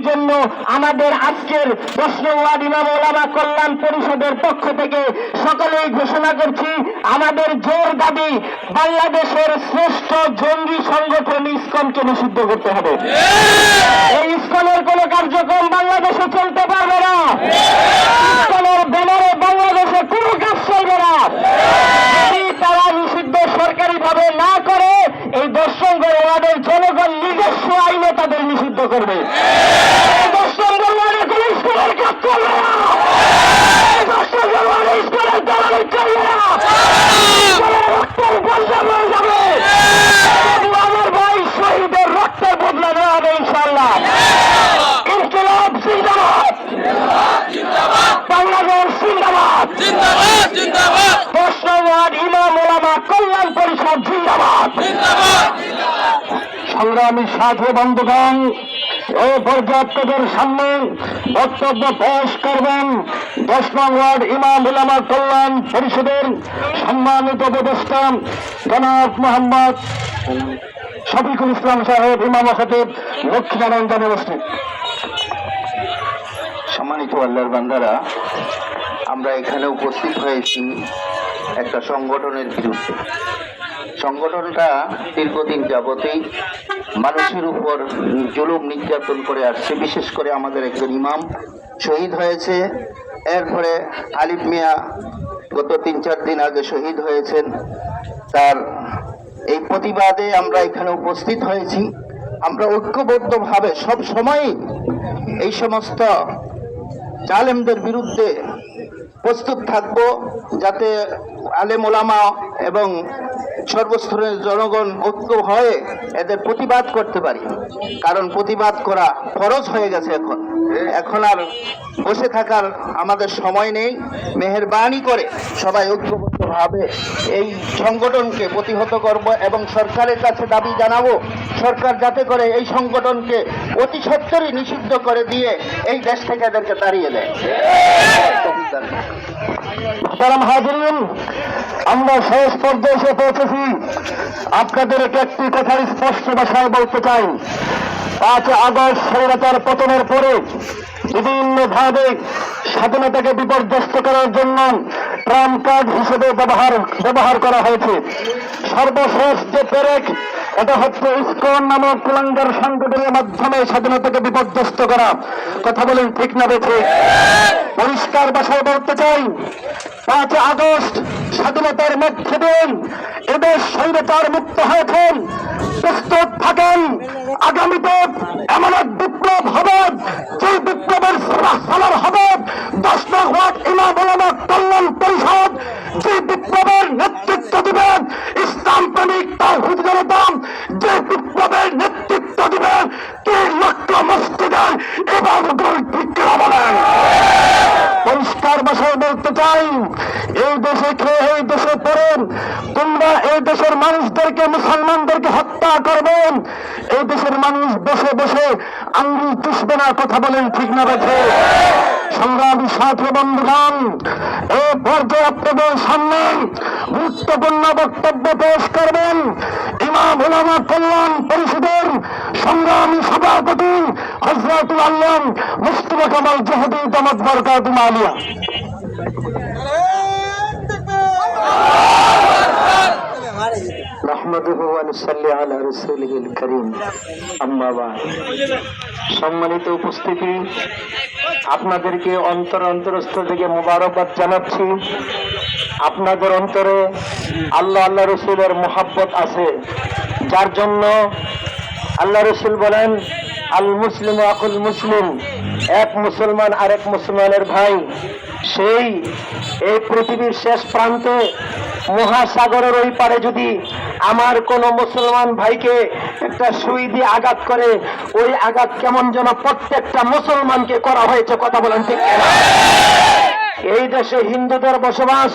জন্য আমাদের আজকের 10 নং ওয়ার্ড ইমাম ওলামা কল্যাণ পরিষদের পক্ষ থেকে সকলেই ঘোষণা করছি, আমাদের জোর দাবি বাংলাদেশের শ্রেষ্ঠ জঙ্গি সংগঠন ইসকনকে নিষিদ্ধ করতে হবে। এই ইসকনের কোন কার্যক্রম বাংলাদেশে চলতে পারবে না। ইসকনের ব্যানারে বাংলাদেশে কোন কাজ চলবে না। যদি তারা নিষিদ্ধ সরকারিভাবে না করে, এই 10 নং ওয়ার্ডের জনগণ নিজস্ব আইনে তাদের নিষিদ্ধ করবে। 10 নং ওয়ার্ডে কোন ইসকনের কাজ চলবে না। 10 নং ওয়ার্ডে ইসকনের দালালি চলবে না। ইসকনের রক্তের বদলা হয়ে যাবে। আমার ভাই শহীদের রক্তের বদলা নেওয়া হবে ইনশাআল্লাহ। ইনকিলাব জিন্দাবাদ, বাংলাদেশ জিন্দাবাদ, 10 নং ওয়ার্ড ইমাম ওলামা কল্যাণ পরিষদ জিন্দাবাদ। সংগ্রামী সাথী বন্ধুগণ, এই পর্যাপ্তদের সামনে বক্তব্য পেশ করবেন 10 নং ওয়ার্ড ইমাম ওলামা কল্যাণ পরিষদের সম্মানিত উপদেষ্টা জনাব মোহাম্মদ শফিকুল ইসলাম সাহেব, ইমাম ও খতিব, লক্ষ্মীনারায়ণ উপস্থিত। সম্মানিত আল্লাহর বান্দারা, আমরা এখানে উপস্থিত হয়েছি একটা সংগঠনের বিরুদ্ধে। সংগঠনটা দীর্ঘদিন যাবতেই মানুষের উপর জুলুম নির্যাতন করে আসছে। বিশেষ করে আমাদের একজন ইমাম শহীদ হয়েছে, এরপরে আলিফ মিয়া গত 3-4 দিন আগে শহীদ হয়েছেন। তার এই প্রতিবাদে আমরা এখানে উপস্থিত হয়েছি। আমরা ঐক্যবদ্ধভাবে সব সময় এই সমস্ত জালেমদের বিরুদ্ধে প্রস্তুত থাকব, যাতে আলেম ওলামা এবং সর্বস্তরের জনগণ ঐক্য হয়ে এদের প্রতিবাদ করতে পারি। কারণ প্রতিবাদ করা ফরজ হয়ে গেছে। এখন আর বসে থাকার আমাদের সময় নেই। মেহেরবানি করে সবাই ঐক্যবদ্ধভাবে এই সংগঠনকে প্রতিহত করব এবং সরকারের কাছে দাবি জানাবো, সরকার যাতে করে এই সংগঠনকে অতি সত্বরই নিষিদ্ধ করে দিয়ে এই দেশ থেকে এদেরকে তাড়িয়ে দেয়। হাজিরিন, আমরা শেষ পর্যায়ে এসে পৌঁছেছি। আপনাদেরকে একটি কথা স্পষ্ট ভাষায় বলতে চাই। 5 আগস্ট স্বৈরাচার পতনের পরে বিভিন্নভাবে স্বাধীনতাকে বিপর্যস্ত করার জন্য ট্রাম্প কার্ড হিসেবে ব্যবহার করা হয়েছে। সর্বশেষ যে পেরেক, এটা হচ্ছে ইসকন নামক কুলাঙ্গার সংগঠনের মাধ্যমে স্বাধীনতাকে বিপর্যস্ত করা। কথা বলেন ঠিক না বেছে? পরিষ্কার ভাষায় বলতে চাই, 5 আগস্ট স্বাধীনতার মধ্যে দিন এদেশ স্বৈরাচার মুক্ত হয়েছেন। প্রস্তুত থাকেন, আগামীতে এমন এক বিপ্লব হবে, যে বিপ্লবের সালার হবে 10 নং ওয়ার্ড ইমাম ওলামা কল্যাণ পরিষদ। যে বিপ্লবের নেতৃত্ব দিবেন ইসলাম প্রেমিক তাওহীদ জনতা। যে বিপ্লবের নেতৃত্ব দিবেন 3 লক্ষ মসজিদের ইমামগণ। ঠিক কিনা বলেন? পরিষ্কার ভাষায় বলতে চাই, এই দেশে খেয়ে এই দেশে পড়েন, তোমরা এই দেশের মানুষদেরকে, মুসলমানদেরকে হত্যা করবেন। এই দেশের মানুষ বসে বসে আঙ্গুল চুষবে না। কথা বলেন ঠিক না বেছে? সংগ্রামী সাথী বন্ধুগণ, এই পর্যায়ে আপনাদের সামনে গুরুত্বপূর্ণ বক্তব্য পেশ করবেন ইমাম ওলামা কল্যাণ পরিষদের সংগ্রামী সভাপতি হযরতুল আল্লাম মুস্তাফা কামাল জোহদি দামাত বরকাতুহু আলিয়া। নাহমাদুহু ওয়া নুসাল্লি আলা রাসূলিহিল কারীম, আম্মা বা'দ। সম্মানিত উপস্থিতি, আপনাদেরকে অন্তরস্থ থেকে মোবারকবাদ জানাচ্ছি। আপনাদের অন্তরে আল্লাহ আল্লাহ রসুলের মহাব্বত আছে, যার জন্য আল্লাহ রসুল বলেন, আল মুসলিম আকুল মুসলিম, এক মুসলমান আরেক মুসলমানের ভাই। সেই এই পৃথিবীর শেষ প্রান্তে মহাসাগরের ওই পারে যদি আমার কোন মুসলমান ভাইকে একটা সুই দিয়ে আঘাত করে, ওই আঘাত কেমন যেন প্রত্যেকটা মুসলমানকে করা হয়েছে। কথা বলেন ঠিক? এই দেশে হিন্দুদের বসবাস,